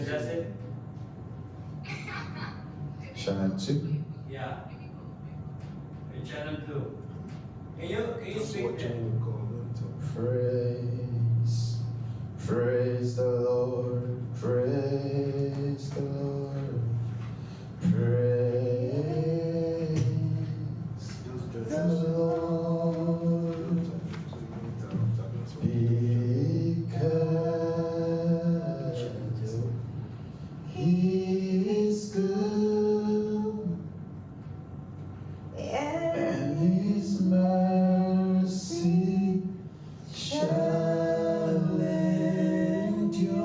That's it? Channel 2. Yeah. In channel 2. Can you That's speak what there? you would call them to. Praise the Lord, praise the Lord, praise the Lord, because He is good and His mercy shall endure.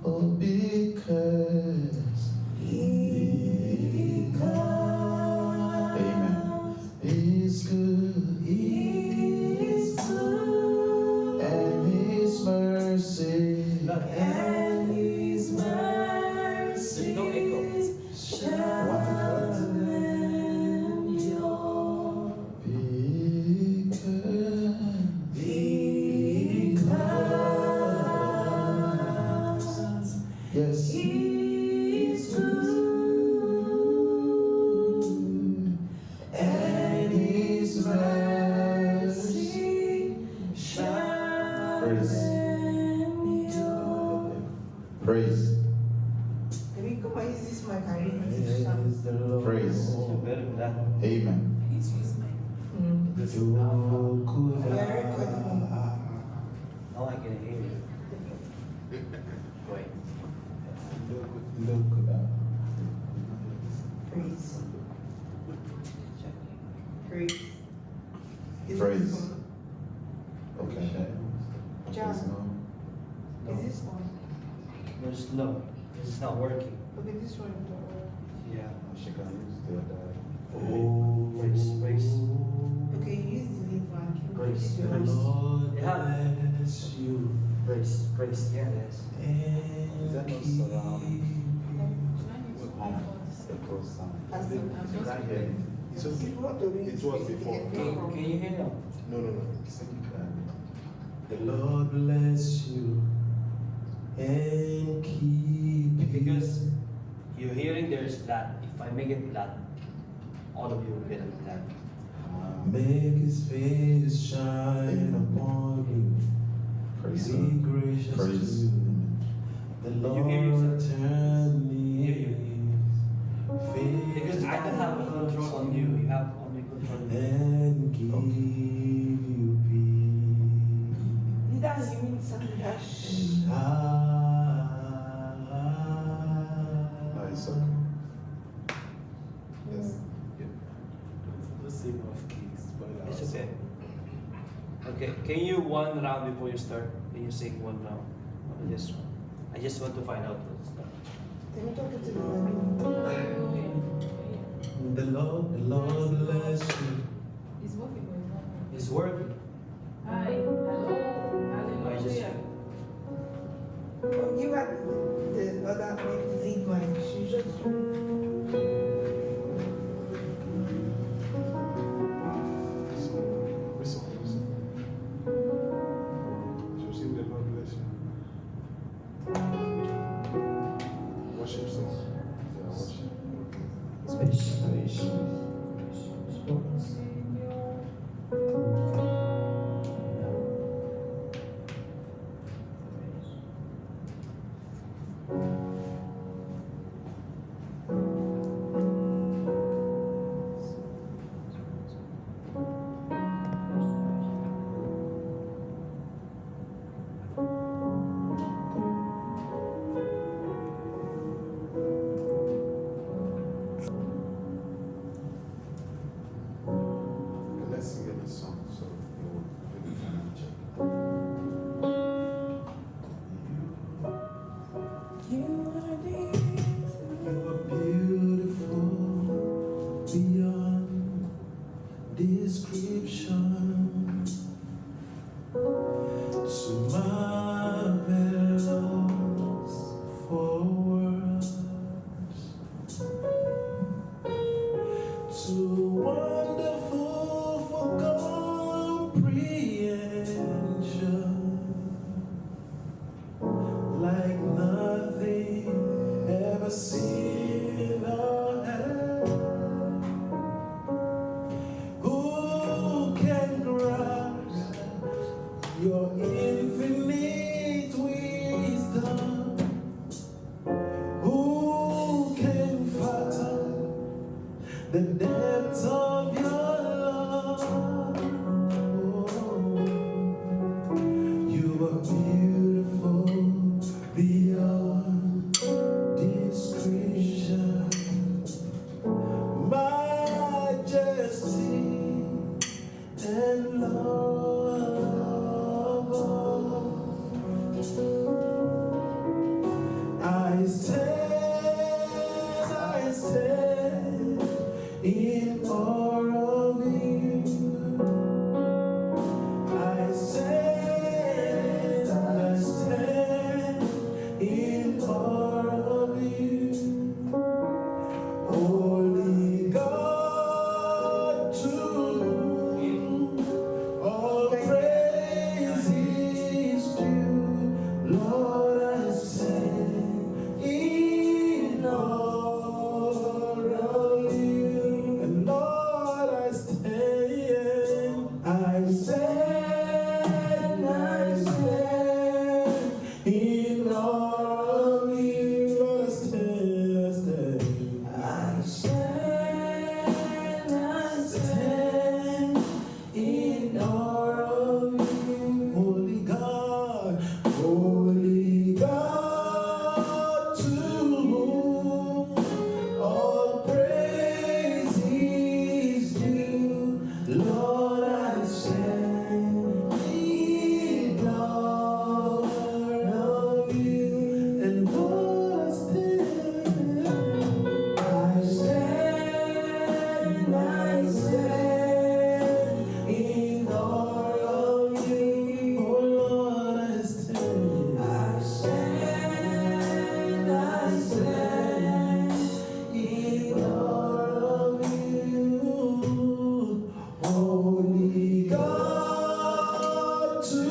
Oh, because Amen. He is good. He is good. And His mercy. And His mercy. No echo. Shall endure. Because yes, He is good, and His mercy shall endure. Praise. Maybe come and use this mic and read Praise it. the Lord. Praise. Amen. This is my. You could We are recording. Now I can hear you. Wait. look up. Praise. Praise. Is Praise. This one? Okay. John. So, Is this one? There's no. This is not working. Okay, this one is not working. Yeah. she can use the other. Praise. Okay, use the lead one. Praise. This is Praise. yours. Yeah. Bless you. Praise. Yeah, yes. And that not keep surround? the close sound. As the- You can't hear it. It's okay. If you want to read It was before. Can you hear now? No. The Lord bless you and keep Because you're hearing there's flat. If I make it flat, all of you will get it flat. Make His face shine upon you. Praise Be gracious to you. The you hear Lord yourself? turn Hear you. His face Because I don't have control on you. You have only control on me. and give you peace. Leaders, you mean something dash. It's okay. Yes. Let's save off keys. It's okay. Okay, can you one round before you start? Can you sing one round? I just want to find out what's that. Can you talk it to the The Lord bless you. It's working. It's working. Hi. Hello. I just Oh, give her the other lead one. She just. Receive the Lord bless you. Worship song. Yeah, worship. your infinite wisdom. Who can fathom the depths of your love? Oh, you are beautiful beyond description. Majesty and love. I stand in awe of you. I stand in awe of you. Holy God, to whom all praise is due. Lord, I stand in awe of you. And Lord, I stand in awe of you. Lord, I stand in awe of you. Holy God, to whom all praise is due. Lord, I stand in awe of you. And Lord, I stand in awe of you. Oh Lord, I stand in awe of you. Holy God, to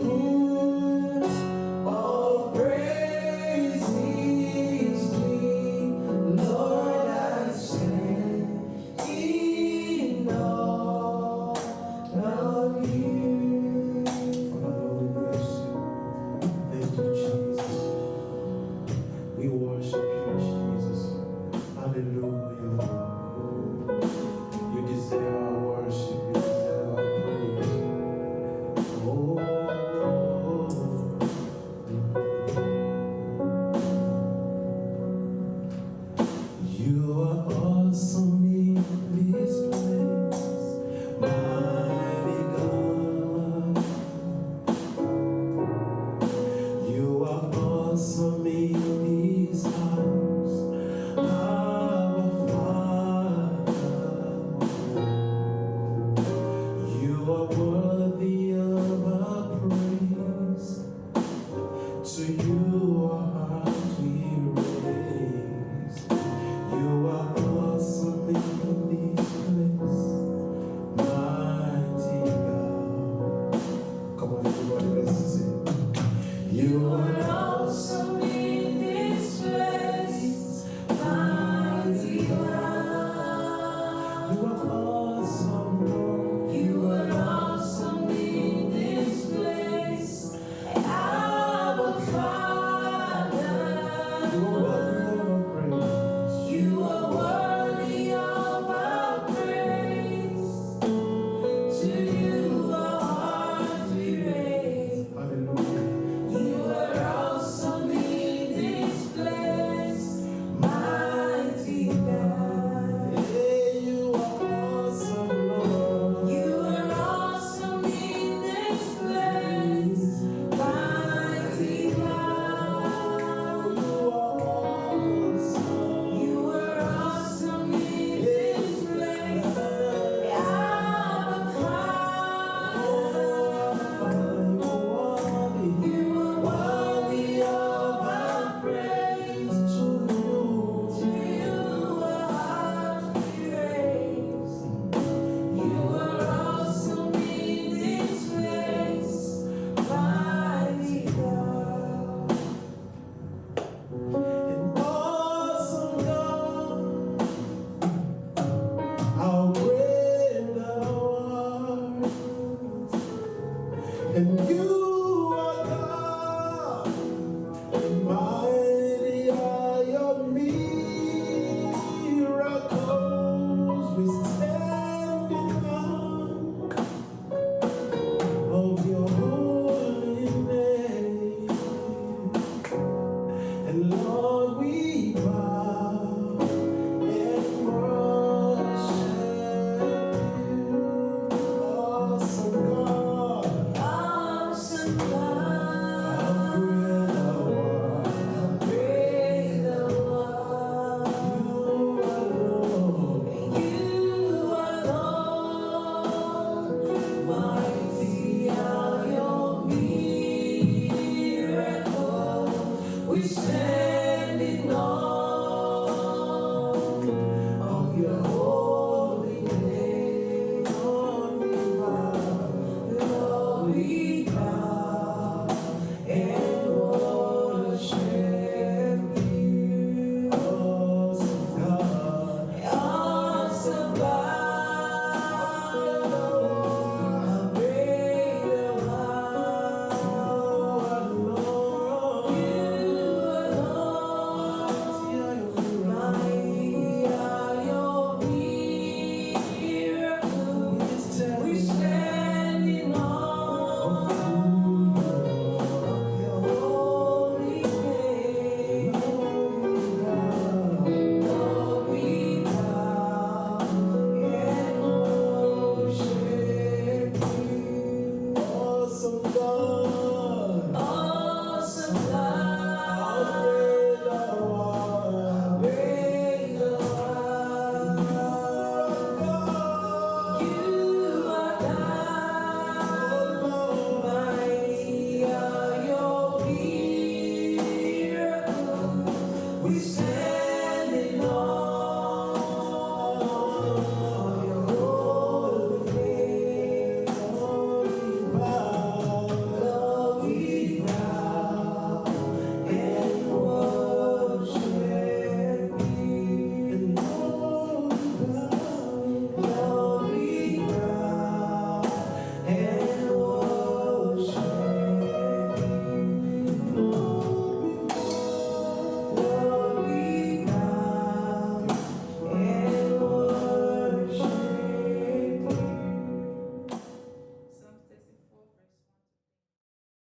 whom all praise is due. Lord, I stand in awe of you. Father, we bless you. Thank you, Jesus. We worship you, Jesus. Hallelujah. You deserve our worship. You deserve our praise. Oh, you are awesome in this place, mighty God. You are awesome in this house, our Father. You are worthy of our praise. To you our heart we raise. You are awesome in this place, mighty God. Come on, everybody, let's sing. You are awesome in this place, mighty God. You are awesome, Lord. You are awesome in this place, our Father. You are worthy of our praise. To you our heart we raise. Hallelujah. You are awesome in And you are God, and mighty are your miracles. We stand in awe of your holy name. And Lord, we bow and worship you, awesome God. Awesome God, How great thou art. how great thou art. You alone, Mighty are your miracles. We stand in awe of your holy name. Lord, we bow and worship you. awesome God. Awesome God, how great thou art. You alone, mighty are your miracles. We stand in awe of your holy name. Lord, we bow and worship you. Awesome God. Awesome God,